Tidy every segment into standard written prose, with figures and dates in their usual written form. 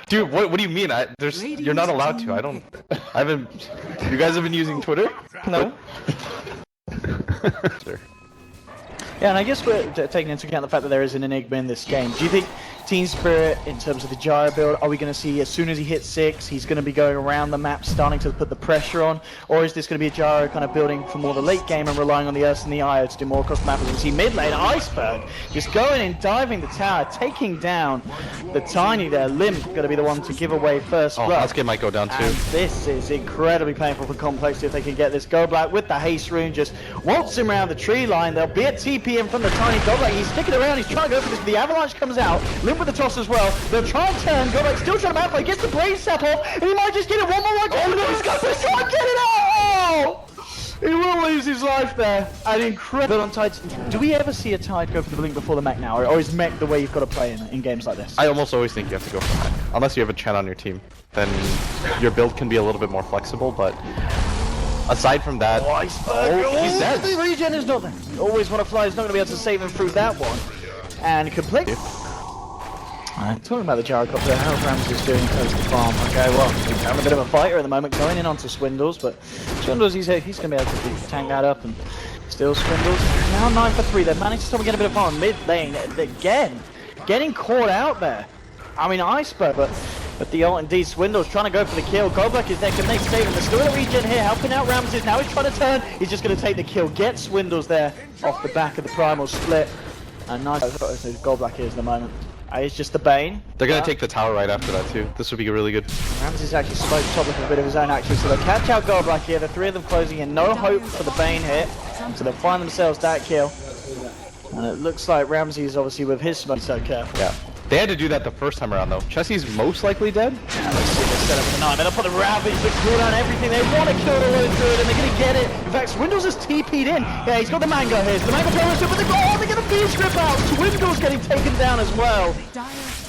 Dude, what do you mean? You're not allowed to. I haven't. You guys have been using Twitter? No. Yeah, and I guess we're taking into account the fact that there is an enigma in this game. Do you think Team Spirit, in terms of the gyro build, are we going to see as soon as he hits 6, he's going to be going around the map, starting to put the pressure on? Or is this going to be a gyro kind of building for more the late game and relying on the Earth and the IO to do more across the map? As we see mid lane, Iceberg just going and diving the tower, taking down the Tiny there. Limp going to be the one to give away first blood. Oh, Sasuke might go down too. And this is incredibly painful for compLexity if they can get this. Go Black with the haste rune, just waltzing around the tree line. There'll be a TP in from the Tiny. Go Black, he's sticking around, he's trying to go for this. The avalanche comes out, Limp with the toss as well. They'll try and turn. Go Black still trying to outplay, gets the brain step off, and he might just get it one more right. Oh no, he's got to try and get it out! He will lose his life there. An incredible on Tides. Do we ever see a Tide go for the blink before the mech now? Or is mech the way you've got to play in games like this? I almost always think you have to go for mech. Unless you have a Chen on your team. Then your build can be a little bit more flexible, but aside from that... Oh, he's dead. The regen is not there. Always want to fly, he's not going to be able to save him through that one. And completely... talking about the gyrocopter, how's Ramses doing close to the farm? Okay, well, he's having a bit of a fighter at the moment, going in onto Swindles, but Swindles, he's going to be able to tank that up and still Swindles. Now 9 for 3, they've managed to stop and get a bit of farm mid lane again, getting caught out there. I mean, Iceberg, but the ult indeed, Swindles trying to go for the kill. Goldberg is there, can they save him? There's still a regen here, helping out Ramses. Now he's trying to turn, he's just going to take the kill, get Swindles there off the back of the primal split. And nice, Goldberg is the moment. It's just the Bane. They're going to take the tower right after that too. This would be really good. Ramses actually smoked top with a bit of his own action, so they'll catch out Goldblack here. The 3 of them closing in. No hope for the Bane hit, so they'll find themselves that kill. And it looks like Ramses obviously with his smoke so careful. Yeah. They had to do that the first time around though. Chessie's most likely dead. Yeah, let's see this setup for the 9. They'll put the Ravage, the cooldown, everything. They want to kill the way through it, and they're going to get it. In fact, Swindles has TP'd in. Yeah, he's got the Mango here. The Mango throws it, but they get the beast rip out. Swindles getting taken down as well.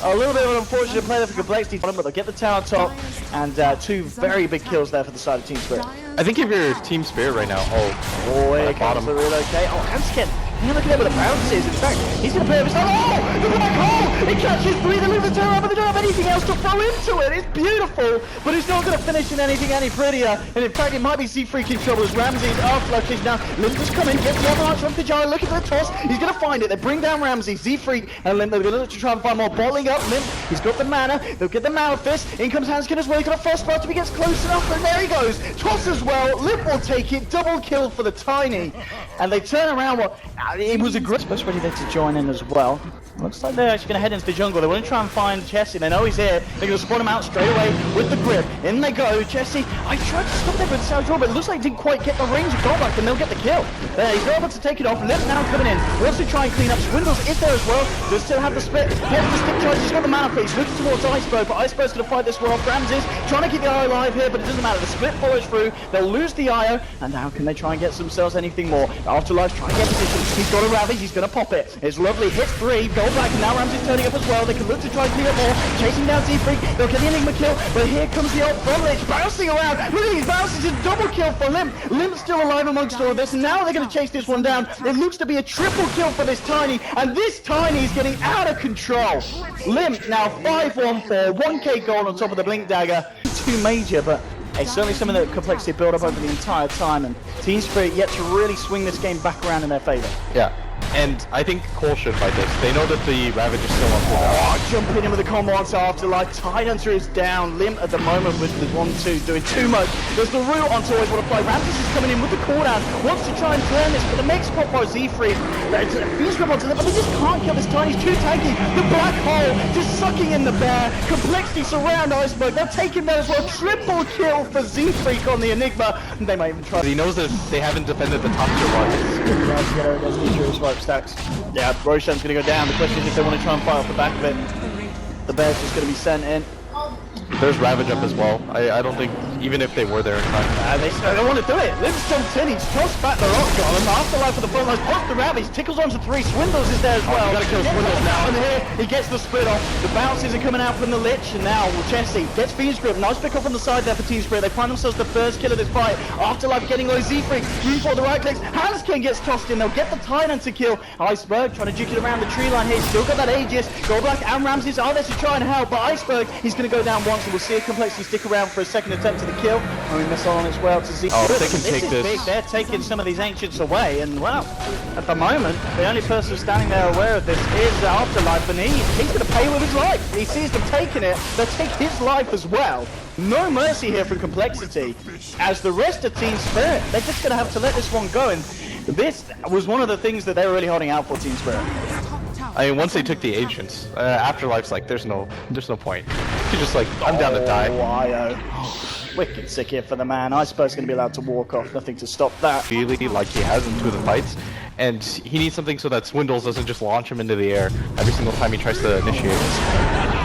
A little bit of an unfortunate play there for compLexity, but they'll get the tower top, and 2 very big kills there for the side of Team Spirit. I think if you're Team Spirit right now, here comes the relocate. Oh, Hanskin. Look at where the bounce is. In fact, he's going to play over his own. Oh, the black hole! It catches 3, they leave the tower up, but they don't have anything else to throw into it. It's beautiful, but it's not going to finish in anything any prettier. And in fact, it might be Z-Freak in trouble as Ramses are flushes now. Limp's coming, gets the avalanche from Tajara, looking for the toss. He's going to find it. They bring down Ramses, Z-Freak, and Limp. They're going to try and find more. Bottling up Limp. He's got the mana. They'll get the mana fist. In comes Hanskin as well. He's got a frost spot if he gets close enough, and there he goes. Toss as well. Limp will take it. Double kill for the Tiny. And they turn around. Well, it was a great special ready there to join in as well. Looks like they're actually going to head into the jungle. They want to try and find Chessie. They know he's here. They're going to spawn him out straight away with the grip. In they go. Chessie, I tried to stop there with South Draw, but it looks like he didn't quite get the range of Goldback, and they'll get the kill. There, he's able to take it off. Limp now coming in. Wants to try and clean up. Swindles is there as well. They still have the split. He has the stick charge. He's got the mana phase. Looking towards Iceberg, but Iceberg's going to fight this well. Ramses trying to keep the IO alive here, but it doesn't matter. The split follows through. They'll lose the IO, and now can they try and get themselves anything more? Afterlife trying to get position. He's got a Ravage. He's going to pop it. It's lovely. Hits 3. Goldback, and now Ramses turning up as well. They can look to try and clean up more. Chasing down Z-Freak. They'll get the Enigma kill, but here comes the ult from Lich. Bouncing around. Look at these bounces. A double kill for Limp. Limp's still alive amongst all of this, and now they're going to chase this one down. It looks to be a triple kill for this Tiny, and this Tiny is getting out of control. Limp now 5-1-4. 1k gold on top of the Blink Dagger. Too major, but it's certainly something that compLexity built up over the entire time, and Team Spirit yet to really swing this game back around in their favor. Yeah. And I think Cole should fight this. They know that the Ravage is still on cooldown. Oh, jumping in with the combo onto Afterlife. Tidehunter is down. Limp at the moment with the 1-2 doing too much. There's the root onto always want to play. Ramses is coming in with the cooldown. Wants to try and turn this, but the next spot by Z-Freak. There's a beast rip onto them, but they just can't kill this Tiny. He's too tanky. The black hole just sucking in the bear. compLexity surround Iceberg. They'll take him there as well. Triple kill for Z-Freak on the Enigma. And they might even try. He knows that they haven't defended the top tier ones. Stacks. Yeah, Roshan's going to go down. The question is if they want to try and fight off the back of it. The bear's just going to be sent in. There's Ravage up as well. I don't think, even if they were there in time. They don't want to do it. Limp's jumped in, he's tossed back the rock golem. Afterlife for the front line, pops the Ravage, tickles onto 3. Swindles is there as well. You gotta kill Swindles now. And here, he gets the split off. The bounces are coming out from the Lich, and now Chessie gets Fiend's Grip. Nice pick up on the side there for Team Spirit. They find themselves the first kill of this fight. Afterlife getting low. Z-Freak, for the right clicks. Hanskin gets tossed in, they'll get the Tidehunter to kill. Iceberg trying to juke it around the tree line here. Still got that Aegis. Goldblack and Ramses are there to try and help, but Iceberg, he's going to go go down once, and we'll see if compLexity stick around for a second attempt to the kill. And we miss on as well to Z. Oh, they can take is this. Big. They're taking some of these Ancients away, and well, at the moment, the only person standing there aware of this is Afterlife, and he's going to pay with his life. He sees them taking it, they'll take his life as well. No mercy here from compLexity, as the rest of Team Spirit, they're just going to have to let this one go, and this was one of the things that they were really holding out for Team Spirit. I mean, once they took the agents, Afterlife's like, there's no point. He's just like, I'm down to die. Wicked sick here for the man. I suppose he's going to be allowed to walk off, nothing to stop that. Really, like he has in two of the fights, and he needs something so that Swindles doesn't just launch him into the air every single time he tries to initiate.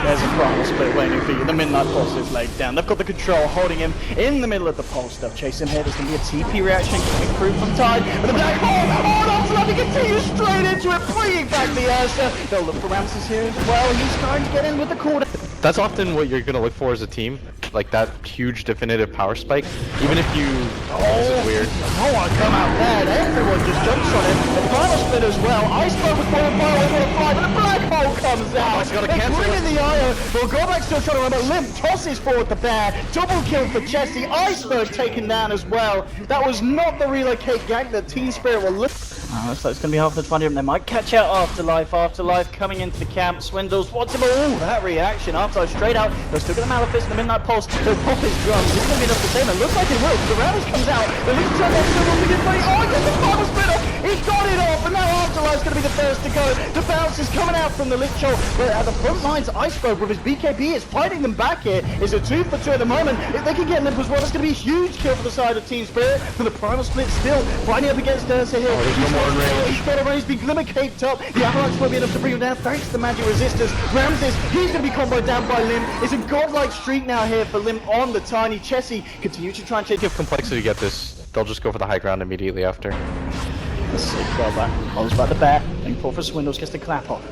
There's a primal split waiting for you. The Midnight Pulse is laid down. They've got the control holding him in the middle of the pulse. They'll chase him here. There's going to be a TP reaction coming through from Tide. But the black hole! Oh, that's lovely. He continues straight into it, bringing back the Ursa. They'll look for Ramses here as well. He's trying to get in with the quarter. That's often what you're going to look for as a team, like that huge definitive power spike. Even if you... this is weird. Oh, I come out there. Everyone just jumps on him. The final split as well. Iceberg with Fallen Fire over the fly, but the black hole comes out. He's got to cancel bring it. in the IO. Well, go back still trying to remember. Limp tosses forward the bear. Double kill for Chessie. Iceberg taken down as well. That was not the relocate gank that Team Spirit were looking. Oh, looks like it's going to be hard to find him. They might catch out Afterlife. Afterlife coming into the camp. Swindles wants him. Oh, that reaction. Afterlife straight out. They'll still get the Malefice and the Midnight Pulse. They'll pop his drums. It's going to be enough to save him. It looks like it will. The Ravage comes out. The lead trying to Swindles to get money. Oh, he gets the final splitter. He got it off. And now Afterlife's going to be the first to go. The bounce is coming out from the Lich Troll. But at the front lines, Iceberg with his BKB is fighting them back here. It's a 2 for 2 at the moment. If they can get Limp as well, that's going to be a huge kill for the side of Team Spirit. But the Primal Split still fighting up against Ursa here. He's got a range. He's been glimmer caped up. The Avalanche won't be enough to bring him down thanks to the magic resistors. Ramses, he's going to be comboed down by Lim. It's a godlike streak now here for Lim on the tiny. Chessie continues to try and chase. If compLexity get this, they'll just go for the high ground immediately after. Let's see, go back. Holds back the bear. Then for Swindles, gets the clap off.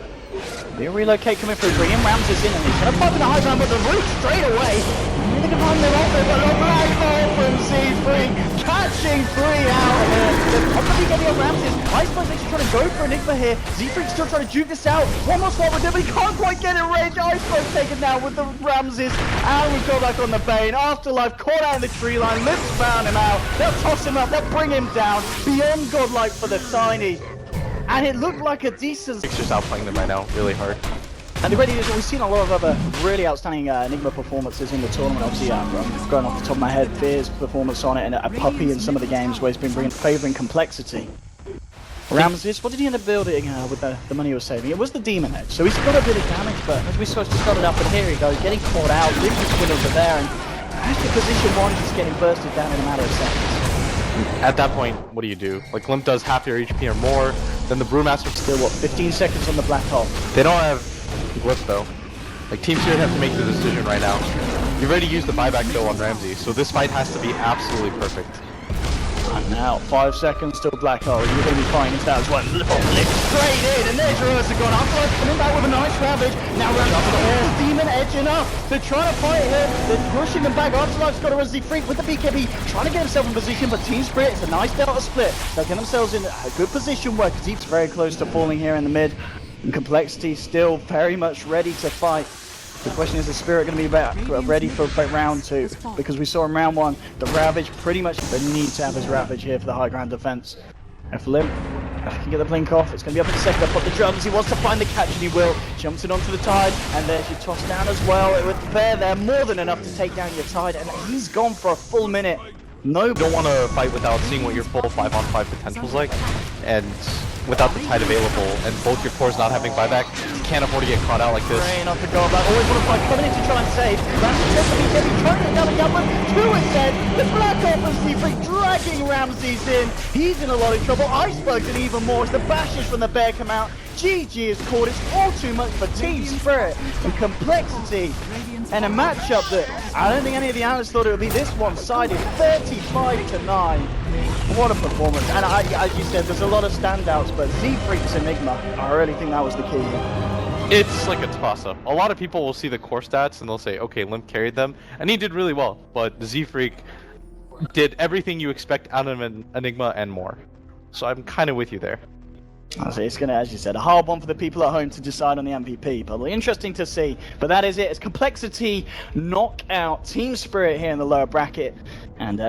The relocate coming through, bringing Ramses in, and he's going to pop in the high ground, but the root straight away. Really can find their offer, but a black hole from Z3, catching 3 out here. They're probably getting on Ramses. I suppose they're trying to go for Enigma here. Z3 still trying to juke this out. One more spot with him, but he can't quite get it range. Iceberg taken down with the Ramses, and we go back on the Bane. Afterlife caught out in the tree line. Lips found him out. They'll toss him up, they'll bring him down. Beyond godlike for the tiny. And it looked like a decent... It's just outplaying them right now, really hard. And the great news is we've seen a lot of other really outstanding Enigma performances in the tournament. Obviously, going off the top of my head, Fear's performance on it, and a Puppy in some of the games where he's been favouring compLexity. Ramses, what did he end up building with the money he was saving? It was the Demon Edge, so he's got a bit of damage, but as we saw, just got it up, and here he goes, getting caught out, Lucas Swindles are there, and actually position 1 just getting bursted down in a matter of seconds. At that point, what do you do? Like, Limp does half your HP or more, then the Brewmaster... Still, what, 15 seconds on the black hole? They don't have Glyph, though. Like, Team Spirit have to make the decision right now. You've already used the buyback, though, on Ramsey, so this fight has to be absolutely perfect. And now, 5 seconds, still black hole. You're going to be fighting into that as well. Lift straight in, and there's your Ursa gone. Afterlife coming back with a nice Ravage. Now Ramses, the Demon edging up. They're trying to fight him. They're pushing them back. Afterlife's got a Resi Freak with the BKB, trying to get himself in position, but Team Spirit, it's a nice Delta split. They'll get themselves in a good position where Kazip's very close to falling here in the mid. And compLexity still very much ready to fight. The question is Spirit going to be back, ready for round 2? Because we saw in round 1, the Ravage pretty much they need to have his Ravage here for the high ground defense. And for Limp, if he can get the blink off, it's going to be up in second. Up on the drums, he wants to find the catch and he will. Jumps in onto the Tide, and there's your toss down as well. With the bear there, more than enough to take down your Tide, and he's gone for a full minute. No, you don't want to fight without seeing what your full 5-on-5 potential's like, and without the Tide available, and both your cores not having buyback, you can't afford to get caught out like this. Rain off the goal, but always want to fight, coming in to try and save. Ramsey takes the BKB, trying to get down the gunman, 2 instead. The Black Ops and Z3 dragging Ramses in. He's in a lot of trouble. Iceberg's in even more as the bashes from the bear come out. GG is caught. It's all too much for Team Spirit and compLexity. And a matchup that I don't think any of the analysts thought it would be this one-sided, 35-9. What a performance. And as you said, there's a lot of standouts, but Z-Freak's Enigma, I really think that was the key here. It's like a toss-up. A lot of people will see the core stats and they'll say, okay, Limp carried them, and he did really well, but Z-Freak did everything you expect out of an Enigma and more. So I'm kind of with you there. It's going to, as you said, a hard one for the people at home to decide on the MVP. Probably interesting to see. But that is it. It's compLexity knock out Team Spirit here in the lower bracket. And